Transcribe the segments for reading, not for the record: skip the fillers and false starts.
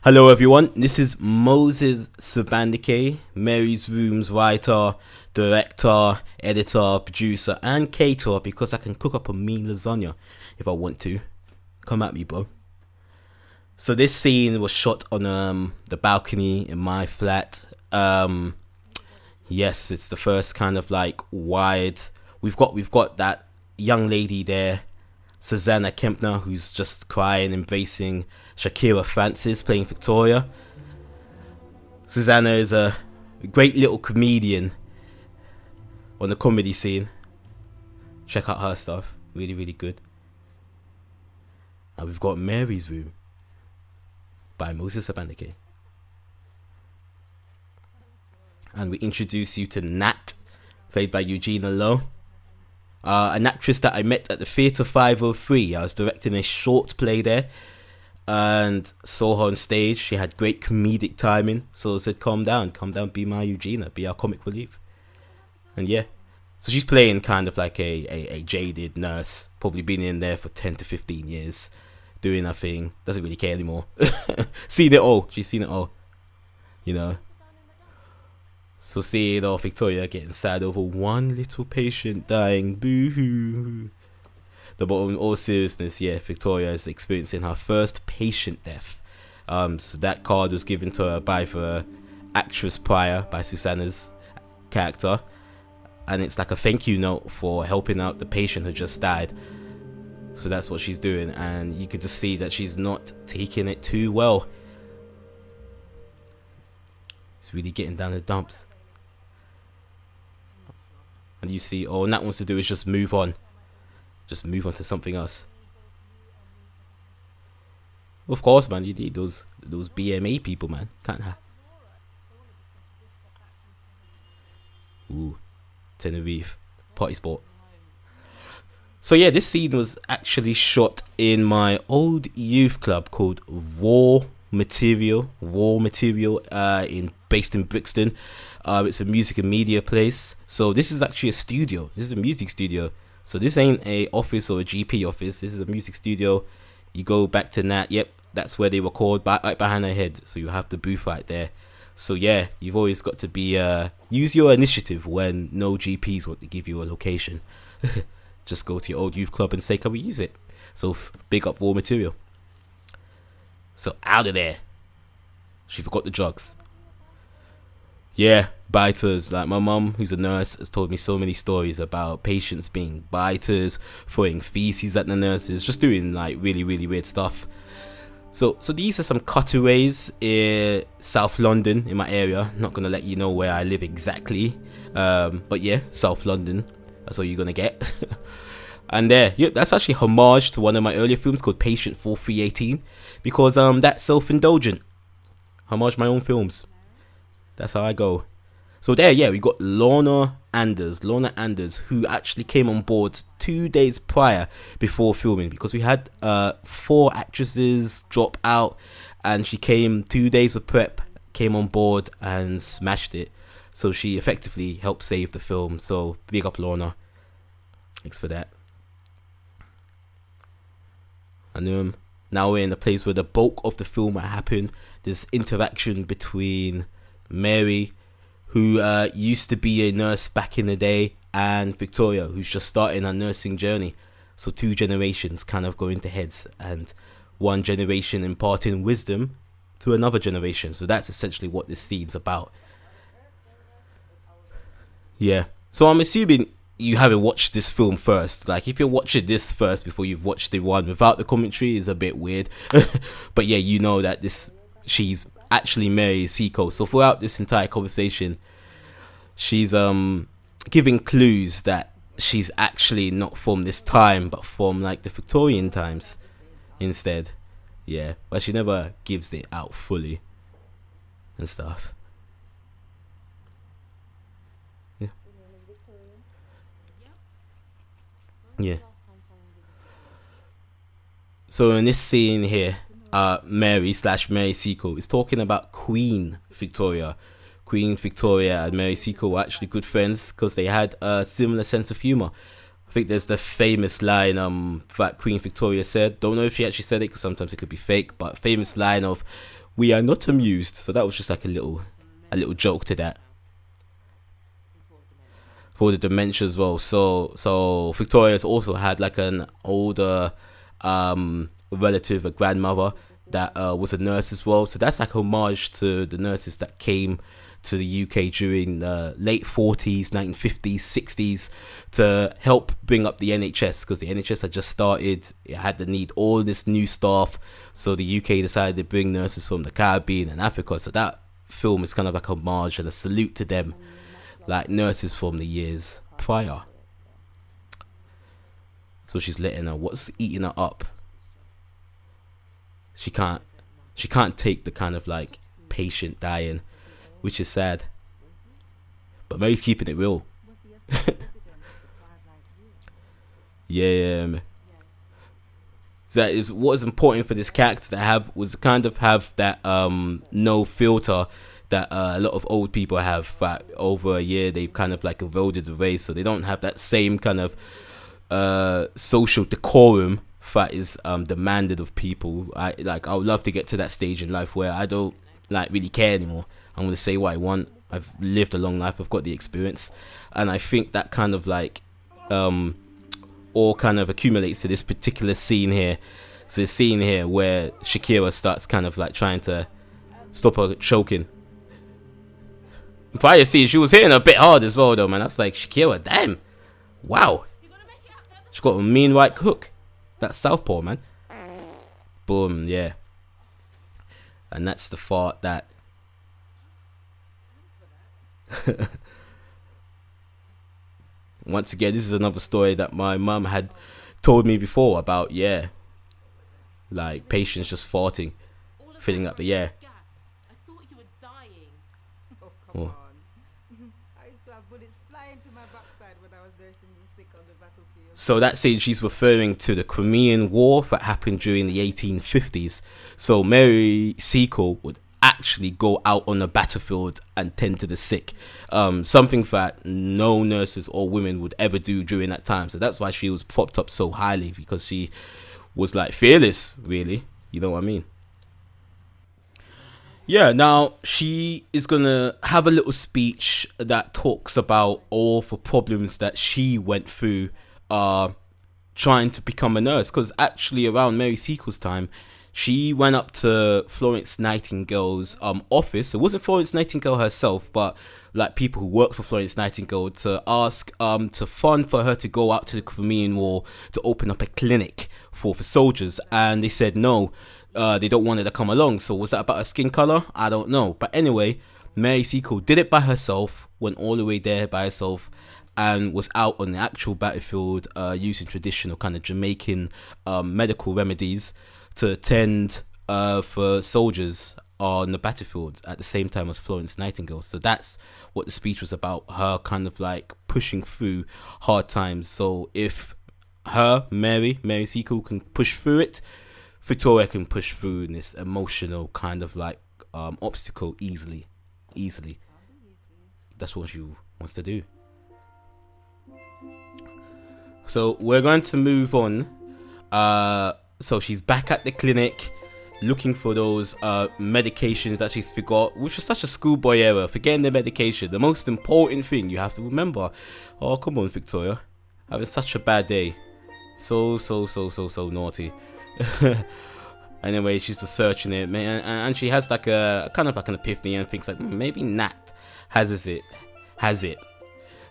Hello everyone, this is Moses Ssebandeke, Mary's Room's writer, director, editor, producer and caterer because I can cook up a mean lasagna if I want to. Come at me, bro. So this scene was shot on the balcony in my flat. Yes, it's the first kind of like wide. We've got that young lady there, Susanna Kempner, who's just crying, embracing Shakira Francis playing Victoria. Susanna is a great little comedian on the comedy scene. Check out her stuff, really, really good. And we've got Mary's Room by Moses Ssebandeke. And we introduce you to Nat, played by Eugenia Lowe. An actress that I met at the Theatre 503. I was directing a short play there and saw her on stage. She had great comedic timing, so I said, calm down, be my Eugenia, be our comic relief. And yeah, so she's playing kind of like a jaded nurse, probably been in there for 10 to 15 years, doing her thing, doesn't really care anymore. Seen it all, she's seen it all, you know. So seeing Victoria getting sad over one little patient dying, boo-hoo. But in all seriousness, yeah, Victoria is experiencing her first patient death. So that card was given to her by the actress prior, by Susanna's character. And it's like a thank you note for helping out the patient who just died. So that's what she's doing. And you could just see that she's not taking it too well. It's really getting down the dumps. And you see, all Nat wants to do is just move on. Just move on to something else. Of course, man, you need those BMA people, man. Can't have. Ooh, Tenerife. Party sport. So yeah, this scene was actually shot in my old youth club called Raw Material, based in Brixton. It's a music and media place. So this is actually a studio. This is a music studio. So this ain't a office or a GP office. This is a music studio. You go back to Nat. Yep, that's where they record, right behind her head. So you have the booth right there. So yeah, you've always got to be use your initiative when no GPs want to give you a location. Just go to your old youth club and say, can we use it? So big up Raw Material. So out of there. She forgot the drugs. Yeah, biters. Like my mum, who's a nurse, has told me so many stories about patients being biters, throwing feces at the nurses, just doing like really, really weird stuff. So these are some cutaways in South London, in my area. Not gonna let you know where I live exactly, but yeah, South London. That's all you're gonna get. And there, yep, that's actually homage to one of my earlier films called Patient 4318, because that's self-indulgent. Homage my own films. That's how I go. So there, yeah, we got Lorna Anders, who actually came on board 2 days prior before filming, because we had 4 actresses drop out, and she came 2 days of prep, came on board and smashed it. So she effectively helped save the film. So big up Lorna. Thanks for that. And now we're in a place where the bulk of the film happened. This interaction between Mary, who used to be a nurse back in the day, and Victoria, who's just starting her nursing journey. So 2 generations kind of going to heads, and one generation imparting wisdom to another generation. So that's essentially what this scene's about. Yeah. So I'm assuming you haven't watched this film first. Like, if you're watching this first before you've watched the one without the commentary, is a bit weird. But yeah, you know that she's actually Mary Seacole. So throughout this entire conversation, she's giving clues that she's actually not from this time, but from like the Victorian times instead. Yeah, but she never gives it out fully and stuff. Yeah. So in this scene here, Mary Seacole is talking about Queen Victoria. Queen Victoria and Mary Seacole were actually good friends because they had a similar sense of humor. I think there's the famous line that Queen Victoria said. Don't know if she actually said it because sometimes it could be fake, but famous line of, We are not amused. So that was just like a little joke to that for the dementia as well. So Victoria's also had like an older relative, a grandmother that was a nurse as well. So that's like homage to the nurses that came to the UK during the late 40s, 1950s, 60s to help bring up the NHS, because the NHS had just started. It had to need all this new staff. So the UK decided to bring nurses from the Caribbean and Africa. So that film is kind of like a homage and a salute to them, like nurses from the years prior. So she's letting her, what's eating her up? She can't take the kind of like patient dying, which is sad. But Mary's keeping it real. Yeah. So that is what is important for this character to have, was kind of have that no filter that a lot of old people have. But over a year they've kind of like eroded away, so they don't have that same kind of social decorum that is demanded of people. I would love to get to that stage in life where I don't like really care anymore. I'm gonna say what I want. I've lived a long life. I've got the experience, and I think that kind of like all kind of accumulates to this particular scene here. So the scene here where Shakira starts kind of like trying to stop her choking. Prior scene, she was hitting her a bit hard as well, though, man. That's like, Shakira, damn, wow, she got a mean right hook. That's southpaw, man. Boom, yeah. And that's the fart that once again, this is another story that my mum had told me before about, yeah, like patients just farting, filling up the air. I thought you were dying. Oh, come on. I used to have bullets fly into my backside when I was nursing the sick on the battlefield. So that scene, she's referring to the Crimean War that happened during the 1850s. So Mary Seacole would actually go out on the battlefield and tend to the sick, something that no nurses or women would ever do during that time. So that's why she was propped up so highly, because she was like fearless, really, you know what I mean? Yeah, now she is gonna have a little speech that talks about all the problems that she went through trying to become a nurse, because actually around Mary Seacole's time, she went up to Florence Nightingale's office. It wasn't Florence Nightingale herself, but like people who work for Florence Nightingale, to ask to fund for her to go out to the Crimean War to open up a clinic for soldiers. And they said no, they don't want her to come along. So was that about her skin color? I don't know. But anyway, Mary Seacole did it by herself, went all the way there by herself, and was out on the actual battlefield using traditional kind of Jamaican medical remedies to attend for soldiers on the battlefield at the same time as Florence Nightingale. So that's what the speech was about, her kind of like pushing through hard times. So if Mary Seacole can push through it, Victoria can push through this emotional kind of like obstacle easily. That's what she wants to do. So we're going to move on. So she's back at the clinic looking for those medications that she's forgot, which was such a schoolboy error, forgetting the medication, the most important thing you have to remember. Oh, come on, Victoria. Having such a bad day. So naughty. Anyway, she's just searching it, man, and she has like a kind of like an epiphany and thinks like, maybe Nat has it.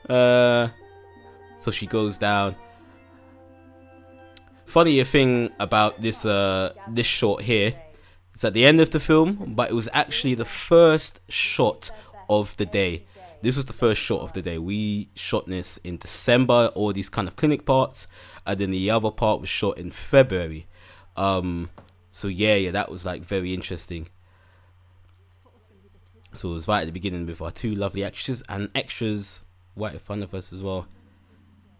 So she goes down. Funny thing about this shot here, it's at the end of the film, but it was actually the first shot of the day. This was the first shot of the day. We shot this in December, all these kind of clinic parts, and then the other part was shot in February. So yeah, that was like very interesting. So it was right at the beginning with our two lovely actresses and extras right in front of us as well.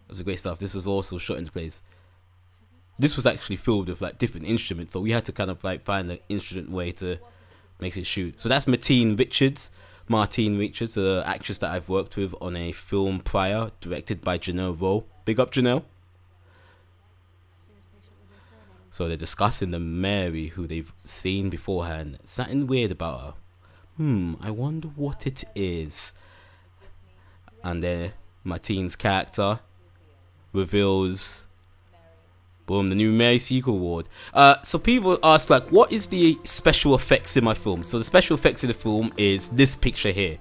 It was great stuff. This was also shot in place. This was actually filmed with like different instruments, so we had to kind of like find an instrument way to make it shoot. So that's Martine Richards, the actress that I've worked with on a film prior, directed by Janelle Rowe. Big up, Janelle. So they're discussing the Mary who they've seen beforehand. Something weird about her. I wonder what it is. And then Martine's character reveals, boom, the new Mary Sequel Award. So people ask, like, what is the special effects in my film? So the special effects in the film is this picture here.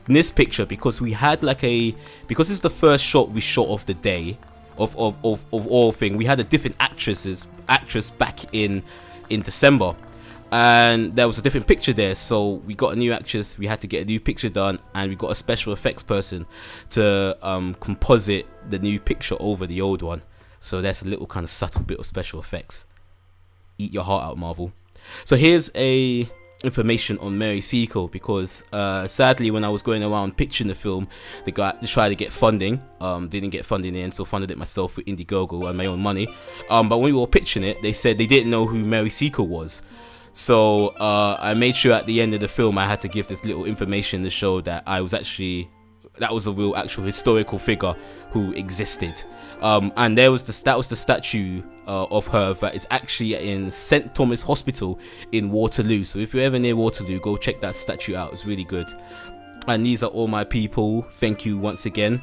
In this picture, because we had because it's the first shot we shot of the day of all thing, we had a different actress back in December. And there was a different picture there, so we got a new actress, we had to get a new picture done, and we got a special effects person to composite the new picture over the old one. So that's a little kind of subtle bit of special effects. Eat your heart out, Marvel. So here's a information on Mary Sequel, because sadly when I was going around pitching the film, the guy tried to get funding, didn't get funding in, so funded it myself with Indiegogo and my own money. But when we were pitching it, they said they didn't know who Mary Sequel was. So I made sure at the end of the film I had to give this little information to show that that was a real actual historical figure who existed. And that was the statue of her that is actually in St. Thomas Hospital in Waterloo. So if you're ever near Waterloo, go check that statue out. It's really good. And these are all my people. Thank you once again.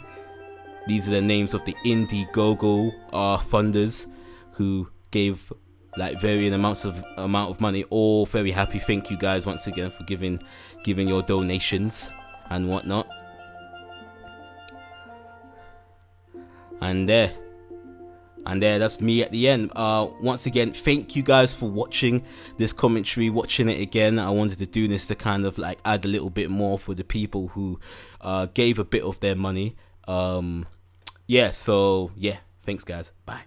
These are the names of the Indiegogo funders who gave like varying amount of money. All very happy. Thank you guys once again for giving your donations and whatnot. And there, that's me at the end. Once again, thank you guys for watching this commentary, watching it again. I wanted to do this to kind of like add a little bit more for the people who gave a bit of their money. So yeah, thanks guys, bye.